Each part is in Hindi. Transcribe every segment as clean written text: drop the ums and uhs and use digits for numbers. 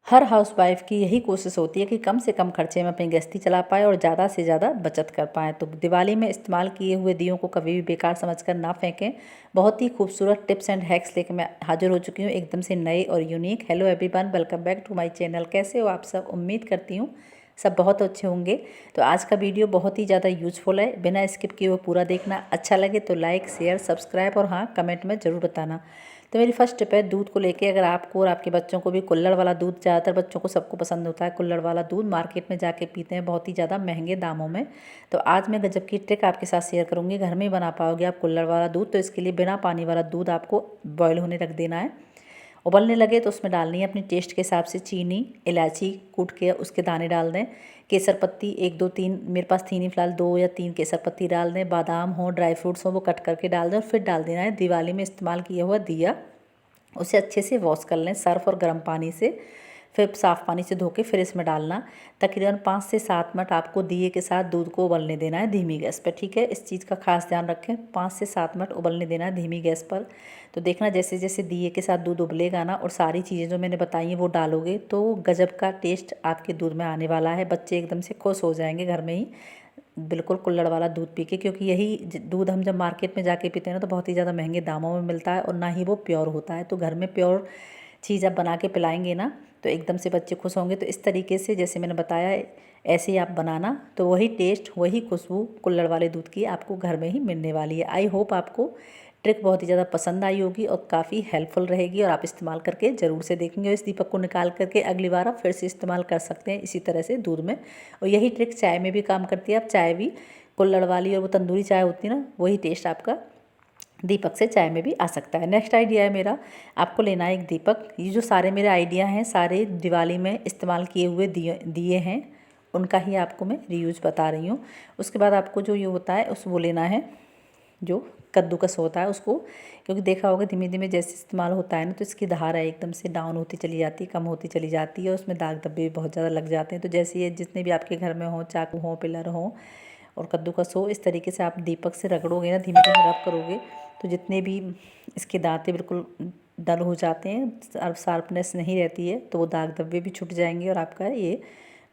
हर हाउसवाइफ की यही कोशिश होती है कि कम से कम खर्चे में अपनी गृहस्थी चला पाए और ज़्यादा से ज़्यादा बचत कर पाएँ। तो दिवाली में इस्तेमाल किए हुए दियों को कभी भी बेकार समझकर ना फेंकें। बहुत ही खूबसूरत टिप्स एंड हैक्स लेकर मैं हाजिर हो चुकी हूँ, एकदम से नए और unique. Hello everyone, welcome back to my channel. कैसे हो आप सब? उम्मीद करती हूँ सब बहुत अच्छे होंगे। तो आज का वीडियो बहुत ही ज़्यादा यूजफुल है, बिना स्किप किए हुए पूरा देखना। अच्छा लगे तो लाइक, शेयर, सब्सक्राइब और हाँ, कमेंट में ज़रूर बताना। तो मेरी फर्स्ट टिप है दूध को लेके। अगर आपको और आपके बच्चों को भी कुल्हड़ वाला दूध, ज़्यादातर बच्चों को सबको पसंद होता है कुल्हड़ वाला दूध, मार्केट में जाके पीते हैं बहुत ही ज़्यादा महंगे दामों में। तो आज मैं गजब की ट्रिक आपके साथ शेयर करूँगी, घर में ही बना पाओगे आप कुल्हड़ वाला दूध। तो इसके लिए बिना पानी वाला दूध आपको बॉयल होने रख देना है। उबलने लगे तो उसमें डालनी है अपनी टेस्ट के हिसाब से चीनी, इलायची कूट के उसके दाने डाल दें, केसर पत्ती 1 2 3, मेरे पास थी नहीं फिलहाल, 2 या 3 केसर पत्ती डाल दें, बादाम हो, ड्राई फ्रूट्स हो वो कट करके डाल दें और फिर डाल देना है दिवाली में इस्तेमाल किया हुआ दिया। उसे अच्छे से वॉश कर लें सर्फ और गर्म पानी से, फिर साफ़ पानी से धो के फिर इसमें डालना। तकरीबन 5 से 7 मिनट आपको दिए के साथ दूध को उबलने देना है धीमी गैस पर, ठीक है। इस चीज़ का खास ध्यान रखें, 5 से 7 मिनट उबलने देना है धीमी गैस पर। तो देखना जैसे जैसे दिए के साथ दूध उबलेगा ना और सारी चीज़ें जो मैंने बताई हैं वो डालोगे तो गजब का टेस्ट आपके दूध में आने वाला है। बच्चे एकदम से खुश हो जाएंगे घर में ही बिल्कुल कुल्हड़ वाला दूध पी के, क्योंकि यही दूध हम जब मार्केट में जाके पीते हैं ना तो बहुत ही ज़्यादा महंगे दामों में मिलता है और ना ही वो प्योर होता है। तो घर में प्योर चीज़ आप बना के पिलाएंगे ना तो एकदम से बच्चे खुश होंगे। तो इस तरीके से जैसे मैंने बताया ऐसे ही आप बनाना, तो वही टेस्ट वही खुशबू कुल्हड़ वाले दूध की आपको घर में ही मिलने वाली है। आई होप आपको ट्रिक बहुत ही ज़्यादा पसंद आई होगी और काफ़ी हेल्पफुल रहेगी और आप इस्तेमाल करके ज़रूर से देखेंगे। और इस दीपक को निकाल करके अगली बार आप फिर से इस्तेमाल कर सकते हैं इसी तरह से दूध में। और यही ट्रिक चाय में भी काम करती है। आप चाय भी कुल्हड़ वाली और वो तंदूरी चाय होती है ना, वही टेस्ट आपका दीपक से चाय में भी आ सकता है। नेक्स्ट आइडिया है मेरा, आपको लेना है एक दीपक। ये जो सारे मेरे आइडिया हैं सारे दिवाली में इस्तेमाल किए हुए दिए हैं, उनका ही आपको मैं रीयूज बता रही हूँ। उसके बाद आपको जो ये होता है उस वो लेना है जो कद्दूकस होता है उसको, क्योंकि देखा होगा धीमे धीमे जैसे इस्तेमाल होता है ना तो इसकी धार है एकदम से डाउन होती चली जाती है, कम होती चली जाती है और उसमें दाग धब्बे भी बहुत ज़्यादा लग जाते हैं। तो जैसे ये जितने भी आपके घर में हो, चाकू हो, पिलर हो और कद्दूकस हो, इस तरीके से आप दीपक से रगड़ोगे ना, धीमे धीमे रब करोगे तो जितने भी इसके दांते बिल्कुल डल हो जाते हैं, शार्पनेस नहीं रहती है, तो वो दाग धब्बे भी छूट जाएंगे और आपका ये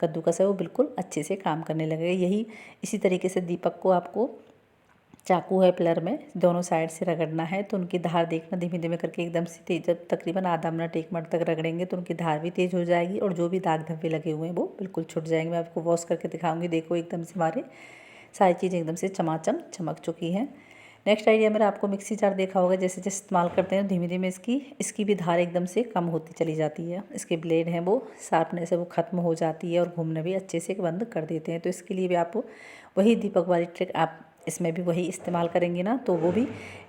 कद्दूकस है वो बिल्कुल अच्छे से काम करने लगेगा। यही इसी तरीके से दीपक को आपको चाकू है पिलर में दोनों साइड से रगड़ना है। तो उनकी धार देखना धीमे धीमे करके एकदम से तेज, जब तकरीबन आधा मिनट 1 मिनट तक रगड़ेंगे तो उनकी धार भी तेज़ हो जाएगी और जो भी दाग धब्बे लगे हुए हैं वो बिल्कुल छुट जाएंगे। मैं आपको वॉश करके दिखाऊंगी, देखो एकदम से हमारे सारी चीज़ें एकदम से चमाचम चमक चुकी हैं। नेक्स्ट आइडिया मेरा, आपको मिक्सी जार देखा होगा, जैसे जैसे इस्तेमाल करते हैं धीमे धीमे इसकी भी धार एकदम से कम होती चली जाती है। इसके ब्लेड हैं वो शार्पनेस है वो ख़त्म हो जाती है और घूमना भी अच्छे से बंद कर देते हैं। तो इसके लिए भी आप वही दीपक वाली ट्रिक आप इसमें भी वही इस्तेमाल करेंगे ना तो वो भी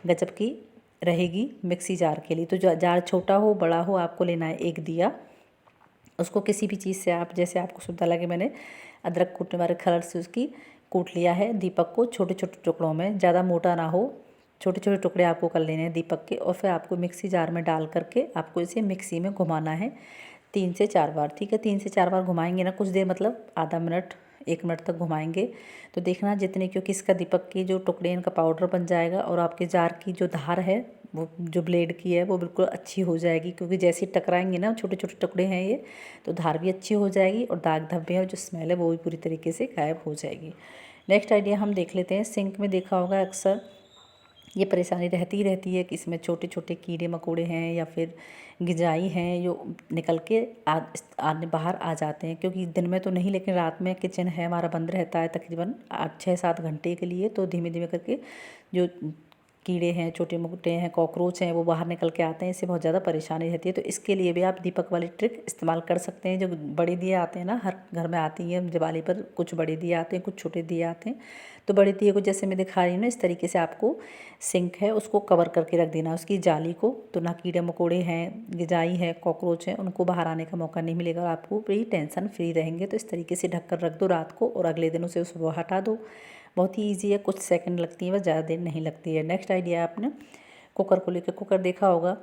गजब की रहेगी मिक्सी जार के लिए। तो जो जार छोटा हो बड़ा हो, आपको लेना है एक दिया। उसको किसी भी चीज़ से आप जैसे आपको सुविधा लगे, मैंने अदरक कूटने वाले खलड़ से उसकी कूट लिया है। दीपक को छोटे छोटे टुकड़ों में, ज़्यादा मोटा ना हो, छोटे छोटे टुकड़े आपको कर लेने हैं दीपक के और फिर आपको मिक्सी जार में डाल करके आपको इसे मिक्सी में घुमाना है 3 से 4 बार, ठीक है। 3 से 4 बार घुमाएंगे ना कुछ देर, मतलब आधा मिनट 1 मिनट तक घुमाएंगे तो देखना जितने, क्योंकि इसका दीपक की जो टुकड़े इनका पाउडर बन जाएगा और आपके जार की जो धार है वो जो ब्लेड की है वो बिल्कुल अच्छी हो जाएगी, क्योंकि जैसे ही टकराएंगे ना छोटे छोटे टुकड़े हैं ये, तो धार भी अच्छी हो जाएगी और दाग धब्बे और जो स्मेल है वो भी पूरी तरीके से गायब हो जाएगी। नेक्स्ट आइडिया हम देख लेते हैं। सिंक में देखा होगा अक्सर ये परेशानी रहती ही रहती है कि इसमें छोटे छोटे कीड़े मकोड़े हैं या फिर गिजाई हैं जो निकल के बाहर आ जाते हैं, क्योंकि दिन में तो नहीं लेकिन रात में किचन है हमारा बंद रहता है तकरीबन 6-7 घंटे के लिए। तो धीमे धीमे करके जो कीड़े हैं, छोटे मोटे हैं, कॉकरोच हैं, वो बाहर निकल के आते हैं, इससे बहुत ज़्यादा परेशानी रहती है। तो इसके लिए भी आप दीपक वाली ट्रिक इस्तेमाल कर सकते हैं। जो बड़े दिए आते हैं ना, हर घर में आती हैं दिवाली पर, कुछ बड़े दिए आते हैं कुछ छोटे दिए आते हैं। तो बड़े दिए को जैसे मैं दिखा रही हूँ ना, इस तरीके से आपको सिंक है उसको कवर करके रख देना उसकी जाली को, तो ना कीड़े मकोड़े हैं, गिजाई है, कॉकरोच हैं, उनको बाहर आने का मौका नहीं मिलेगा और आपको बड़ी टेंशन फ्री रहेंगे। तो इस तरीके से ढककर रख दो रात को और अगले दिन उसे सुबह हटा दो। बहुत ही ईजी है, कुछ सेकंड लगती है बस, ज़्यादा देर नहीं लगती है। नेक्स्ट आइडिया आपने कुकर को लेकर, कुकर देखा होगा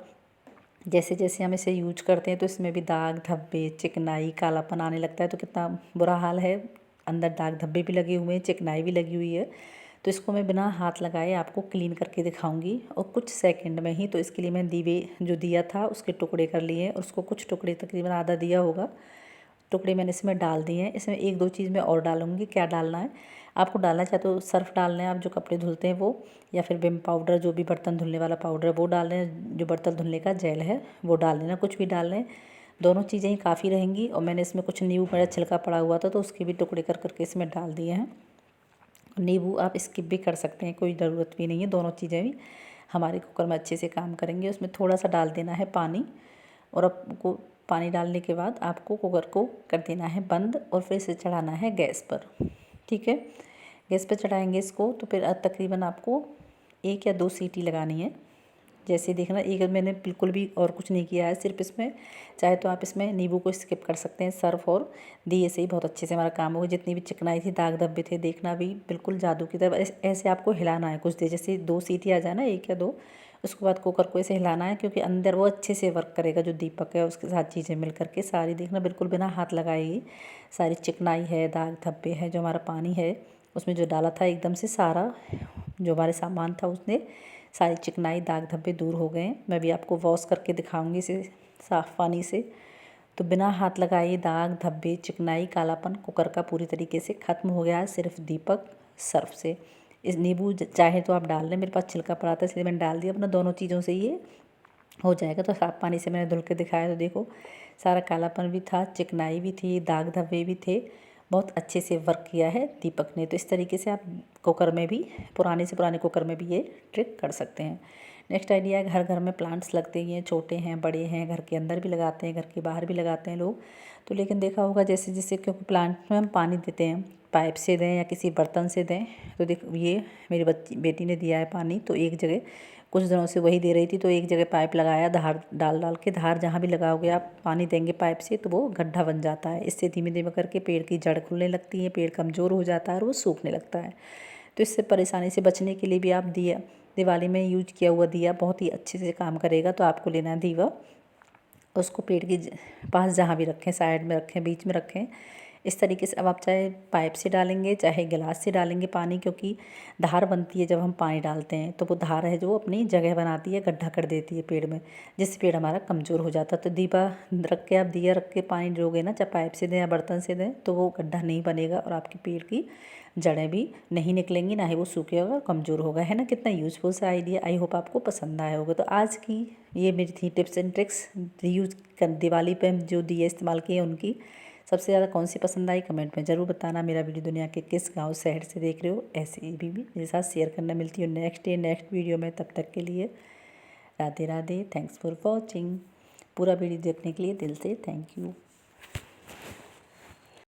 जैसे जैसे हम इसे यूज करते हैं तो इसमें भी दाग धब्बे, चिकनाई, कालापन आने लगता है। तो कितना बुरा हाल है, अंदर दाग धब्बे भी लगे हुए हैं, चिकनाई भी लगी हुई है। तो इसको मैं बिना हाथ लगाए आपको क्लीन करके दिखाऊंगी और कुछ सेकंड में ही। तो इसके लिए मैं दीवे जो दिया था उसके टुकड़े कर लिए और उसको कुछ टुकड़े तकरीबन आधा दिया होगा टुकड़े मैंने इसमें डाल दिए हैं। इसमें एक दो चीज़ मैं और डालूंगी। क्या डालना है आपको, डालना चाहे तो सर्फ़ डालना है आप जो कपड़े धुलते हैं वो, या फिर विम पाउडर जो भी बर्तन धुलने वाला पाउडर है वो डाल लें, जो बर्तन धुलने का जेल है वो डाल लेना, कुछ भी डाल लें। दोनों चीज़ें ही काफ़ी रहेंगी। और मैंने इसमें कुछ नींबू मेरा छिलका पड़ा हुआ था तो उसके भी टुकड़े कर करके इसमें डाल दिए हैं। नींबू आप स्किप भी कर सकते हैं, कोई ज़रूरत भी नहीं है। दोनों चीज़ें भी हमारे कुकर में अच्छे से काम करेंगे। उसमें थोड़ा सा डाल देना है पानी और आपको पानी डालने के बाद आपको कुकर को कर देना है बंद और फिर से चढ़ाना है गैस पर। ठीक है, गैस पर चढ़ाएंगे इसको तो फिर तकरीबन आपको 1 या 2 सीटी लगानी है। जैसे देखना, एक मैंने बिल्कुल भी और कुछ नहीं किया है, सिर्फ इसमें चाहे तो आप इसमें नींबू को स्किप कर सकते हैं। सर्फ और दिए से ही बहुत अच्छे से हमारा काम होगा। जितनी भी चिकनाई थी, दाग धब्बे थे, देखना भी बिल्कुल जादू की तरह ऐसे आपको हिलाना है कुछ देर। जैसे 2 सीटी आ जाए ना, 1 या 2, उसके बाद कुकर को ऐसे हिलाना है क्योंकि अंदर वो अच्छे से वर्क करेगा। जो दीपक है उसके साथ चीज़ें मिल करके सारी, देखना बिल्कुल बिना हाथ लगाएगी, सारी चिकनाई है, दाग धब्बे है, जो हमारा पानी है उसमें जो डाला था एकदम से सारा जो हमारे सामान था उसने सारी चिकनाई दाग धब्बे दूर हो गए। मैं भी आपको वॉश करके दिखाऊंगी इसे साफ़ पानी से। तो बिना हाथ लगाए दाग धब्बे चिकनाई कालापन कुकर का पूरी तरीके से ख़त्म हो गया है, सिर्फ दीपक सर्फ से। इस नींबू चाहे तो आप डाल लें, मेरे पास छिलका पड़ा था इसलिए मैंने डाल दिया। अपना दोनों चीज़ों से ये हो जाएगा। तो साफ़ पानी से मैंने धुल के दिखाया तो देखो सारा कालापन भी था, चिकनाई भी थी, दाग धब्बे भी थे, बहुत अच्छे से वर्क किया है दीपक ने। तो इस तरीके से आप कुकर में भी, पुराने से पुराने कुकर में भी ये ट्रिक कर सकते हैं। नेक्स्ट आइडिया है, घर घर में प्लांट्स लगते ही हैं, छोटे हैं बड़े हैं, घर के अंदर भी लगाते हैं, घर के बाहर भी लगाते हैं लोग। तो लेकिन देखा होगा जैसे जैसे, क्योंकि प्लांट में हम पानी देते हैं, पाइप से दें या किसी बर्तन से दें, तो देख ये मेरी बेटी ने दिया है पानी, तो एक जगह कुछ दिनों से वही दे रही थी, तो एक जगह पाइप लगाया, धार डाल डाल के, धार जहाँ भी लगाओगे आप पानी देंगे पाइप से तो वो गड्ढा बन जाता है। इससे धीमे धीमे करके पेड़ की जड़ खुलने लगती है, पेड़ कमज़ोर हो जाता है और वो सूखने लगता है। तो इससे परेशानी से बचने के लिए भी आप दिया, दिवाली में यूज किया हुआ दिया बहुत ही अच्छे से काम करेगा। तो आपको लेना है दीवा, उसको पेड़ के पास जहाँ भी रखें, साइड में रखें, बीच में रखें, इस तरीके से। अब आप चाहे पाइप से डालेंगे चाहे गिलास से डालेंगे पानी, क्योंकि धार बनती है जब हम पानी डालते हैं तो वो धार है जो अपनी जगह बनाती है, गड्ढा कर देती है पेड़ में, जिससे पेड़ हमारा कमज़ोर हो जाता है। तो दीवा रख के आप दिया रख के पानी दोगे ना, चाहे पाइप से दें या बर्तन से दें, तो वो गड्ढा नहीं बनेगा और आपके पेड़ की जड़ें भी नहीं निकलेंगी, ना ही वो सूखेगा और कमज़ोर होगा। है ना, कितना यूज़फुल सा आइडिया। आई होप आपको पसंद आया होगा। तो आज की ये मेरी थी टिप्स एंड ट्रिक्स यूज कर दिवाली पे हम जो दिए इस्तेमाल किए उनकी। सबसे ज़्यादा कौन सी पसंद आई कमेंट में ज़रूर बताना। मेरा वीडियो दुनिया के किस गांव शहर से देख रहे हो, ऐसे भी मेरे साथ शेयर करना। मिलती हूँ नेक्स्ट डे नेक्स्ट वीडियो में, तब तक के लिए Radhe Radhe. Thanks for watching. पूरा वीडियो देखने के लिए दिल से थैंक यू।